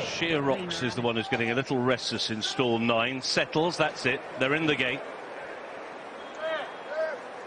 Sheer Rocks is the one who's getting a little restless in stall 9. Settles, that's it. They're in the gate.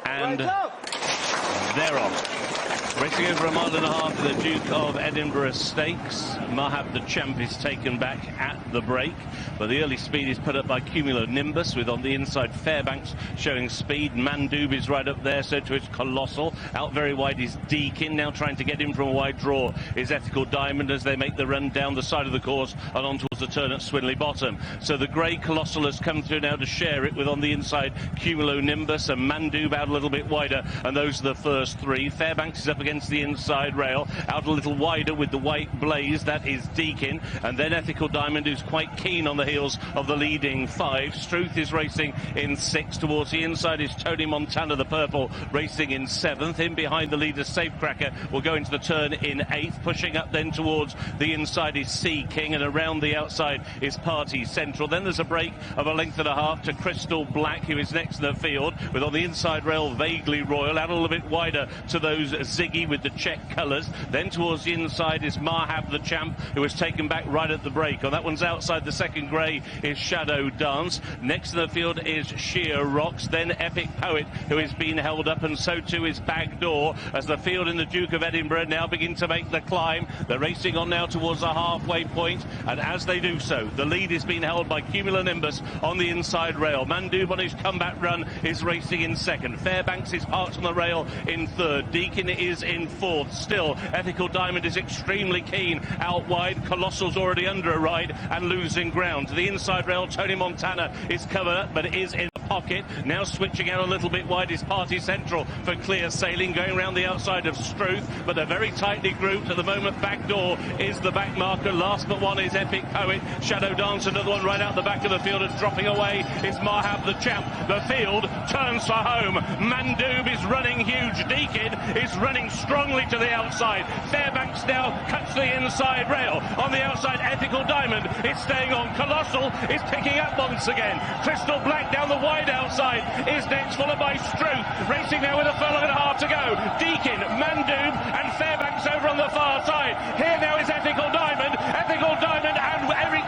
And they're off. Racing over 1.5 miles, the Duke of Edinburgh Stakes. Mahab, the champ, is taken back at the break, but the early speed is put up by Cumulonimbus, with on the inside Fairbanks showing speed. Mandub is right up there, so to is Colossal. Out very wide is Deakin, now trying to get in from a wide draw is Ethical Diamond as they make the run down the side of the course and on towards the turn at Swinley Bottom. So the grey Colossal has come through now to share it with on the inside Cumulonimbus and Mandub out a little bit wider, and those are the first three. Fairbanks is up against the inside rail, out a little wider with the white blaze, that is Deakin, and then Ethical Diamond, who's quite keen on the heels of the leading 5. Struth is racing in 6th, towards the inside is Tony Montana, the purple, racing in 7th. In behind the leader Safecracker will go into the turn in 8th, pushing up then towards the inside is Sea King, and around the outside is Party Central. Then there's a break of 1.5 lengths to Crystal Black, who is next to the field, with on the inside rail Vaguely Royal, out a little bit wider to those Ziggy with the check colours. Then towards the inside is Mahab, the champ, who was taken back right at the break. On that one's outside, the second grey is Shadow Dance. Next in the field is Sheer Rocks, then Epic Poet, who is being held up, and so too is Bagdoor, as the field in the Duke of Edinburgh now begin to make the climb. They're racing on now towards the halfway point, and as they do so, the lead is being held by Cumulonimbus on the inside rail. Mandub on his comeback run is racing in 2nd. Fairbanks is parked on the rail in 3rd. Deakin is in 4th. Still, Ethical Diamond is extremely keen out wide. Colossal's already under a ride and losing ground. To the inside rail, Tony Montana is covered up, but is in the pocket. Now switching out a little bit wide is Party Central for clear sailing, going around the outside of Struth, but they're very tightly grouped at the moment. Bagdoor is the back marker. Last but one is Epic Poet. Shadow Dance, another one right out the back of the field, and dropping away is Mahab, the champ. The field turns for home. Mandub is running huge. Deakin is running strongly to the outside. Fairbanks now cuts the inside rail. On the outside, Ethical Diamond is staying on. Colossal is picking up once again. Crystal Black down the wide outside is next, followed by Struth, racing now with 1.5 furlongs to go. Deakin, Mandub and Fairbanks over on the far side. Here now is Ethical Diamond, and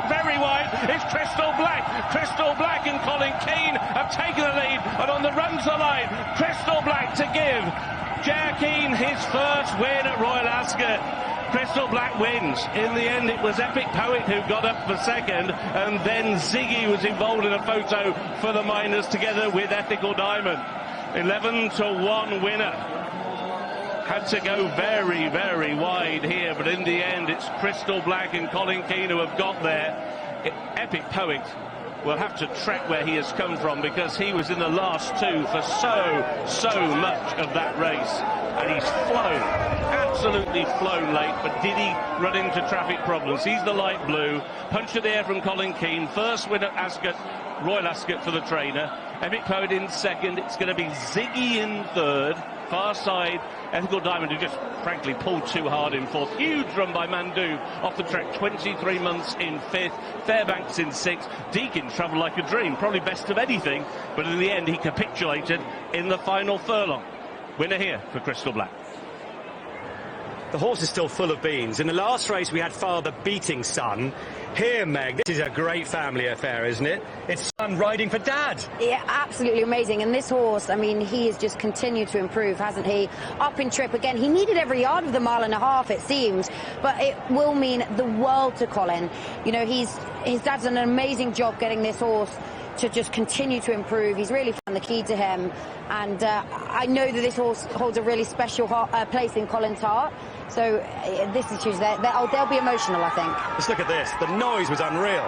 very wide is Crystal Black. Crystal Black and Colin Keene have taken the lead, and on the run to the line, Crystal Black to give J.R. Keene his first win at Royal Ascot. Crystal Black wins. In the end, it was Epic Poet who got up for 2nd, and then Ziggy was involved in a photo for the minors together with Ethical Diamond. 11-1 winner. Had to go very, very wide here, but in the end, it's Crystal Black and Colin Keene who have got there. Epic Poet will have to track where he has come from, because he was in the last 2 for so much of that race, and he's flown, absolutely flown late. But did he run into traffic problems? He's the light blue. Punch to the air from Colin Keene. First win at Ascot, Royal Ascot for the trainer. Epic Poet in 2nd. It's going to be Ziggy in 3rd. Far side, Ethical Diamond, who just frankly pulled too hard in 4th. Huge run by Mandub off the track, 23 months in 5th. Fairbanks in 6th. Deakin travelled like a dream, probably best of anything, but in the end he capitulated in the final furlong. Winner here for Crystal Black. The horse is still full of beans. In the last race we had father beating son. Here, Meg, this is a great family affair, isn't it? It's son riding for dad. Yeah, absolutely amazing. And this horse, I mean, he has just continued to improve, hasn't he? Up in trip again. He needed every yard of the 1.5 miles, it seems, but it will mean the world to Colin. You know, his dad's done an amazing job getting this horse to just continue to improve. He's really found the key to him, and I know that this horse holds a really special place in Colin's heart. So this is huge. They'll be emotional, I think. Just look at this. The noise was unreal.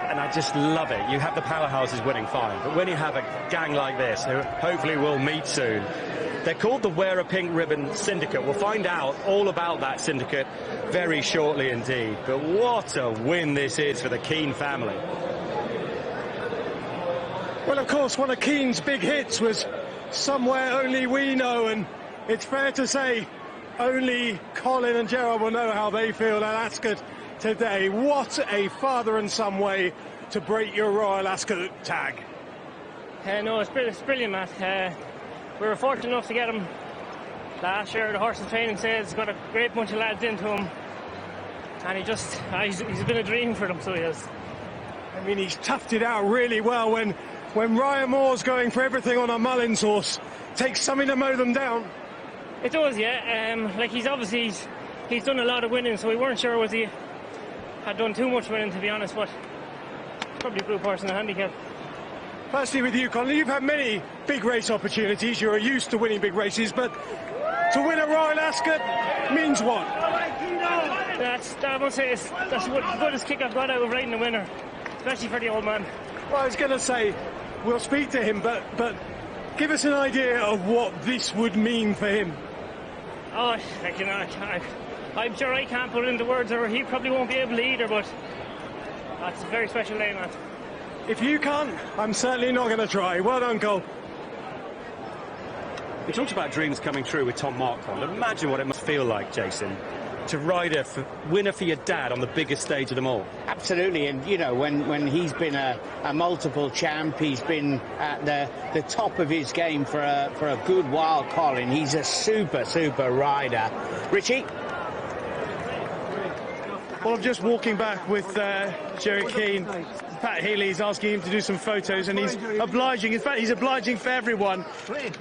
And I just love it. You have the powerhouses winning fine, but when you have a gang like this, who hopefully we'll meet soon, they're called the Wear a Pink Ribbon Syndicate. We'll find out all about that syndicate very shortly indeed. But what a win this is for the Keene family. Well, of course, one of Keene's big hits was Somewhere Only We Know, and it's fair to say only Colin and Gerard will know how they feel at Ascot today. What a father and son way to break your Royal Ascot tag? No, it's brilliant, Matt. We were fortunate enough to get him last year. The horse and training says he's got a great bunch of lads into him, and he's been a dream for them, so he has. I mean, he's toughed it out really well when Ryan Moore's going for everything on a Mullins horse. Takes something to mow them down. It does, yeah. Like he's done a lot of winning, so we weren't sure was he had done too much winning, to be honest, but probably a good horse in the handicap. Firstly, with you, Colin, you've had many big race opportunities. You're used to winning big races, but to win a Royal Ascot means what? I must say, that's the goodest kick I've got out of riding a winner, especially for the old man. Well, I was going to say, we'll speak to him, but give us an idea of what this would mean for him. Oh, I'm sure I can't put it into words, or he probably won't be able to either, but that's a very special day, man. If you can't, I'm certainly not going to try. Well done, Cole. We talked about dreams coming true with Tom Marquand. Imagine what it must feel like, Jason, to ride a winner for your dad on the biggest stage of them all. Absolutely, and you know, when he's been a multiple champ, he's been at the top of his game for a good while, Colin. He's a super rider. Richie? Well, I'm just walking back with Jerry Keene. Pat Healy's asking him to do some photos, and he's obliging. In fact, he's obliging for everyone. Great.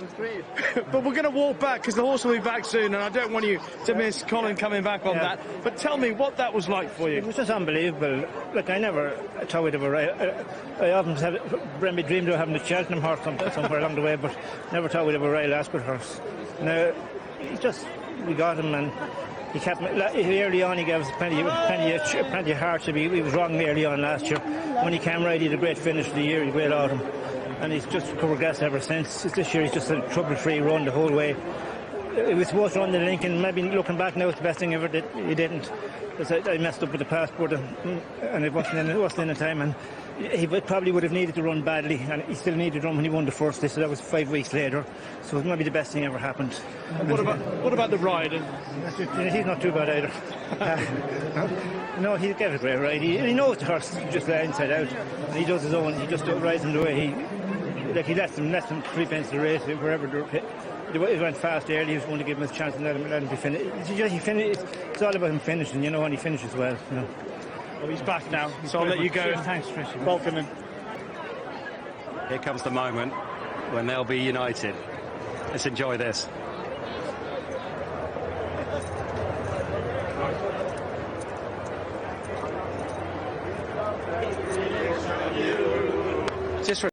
But we're going to walk back because the horse will be back soon, and I don't want you to miss Colin coming back on that. But tell me what that was like for you. It was just unbelievable. Look, I never thought we'd ever ride. I often maybe dreamed of having a Cheltenham horse somewhere along the way, but never thought we'd ever ride a Ascot horse. Now, we got him, and he kept early on. He gave us plenty of heart. He was wrong early on last year. When he came right, he had a great finish of the year, a great autumn, and he's just progressed ever since. This year, he's just a trouble-free run the whole way. He was supposed to run the Lincoln. Maybe looking back now, it's the best thing ever did. He didn't. I messed up with the passport, and it wasn't in the time. And he probably would have needed to run badly, and he still needed to run when he won the first day. So that was 5 weeks later. So it might be the best thing ever happened. What about the ride? He's not too bad either. No, he gave a great ride. He knows the horse just inside out, and he does his own. He just rides him the way he lets him 3 pence of the race wherever he went fast early. He was going to give him a chance and let him be finished. It's all about him finishing, you know, and he finishes well. You know. Well, he's back now, so I'll let you go. Thanks, Trish. Welcome him. Here comes the moment when they'll be united. Let's enjoy this. Just for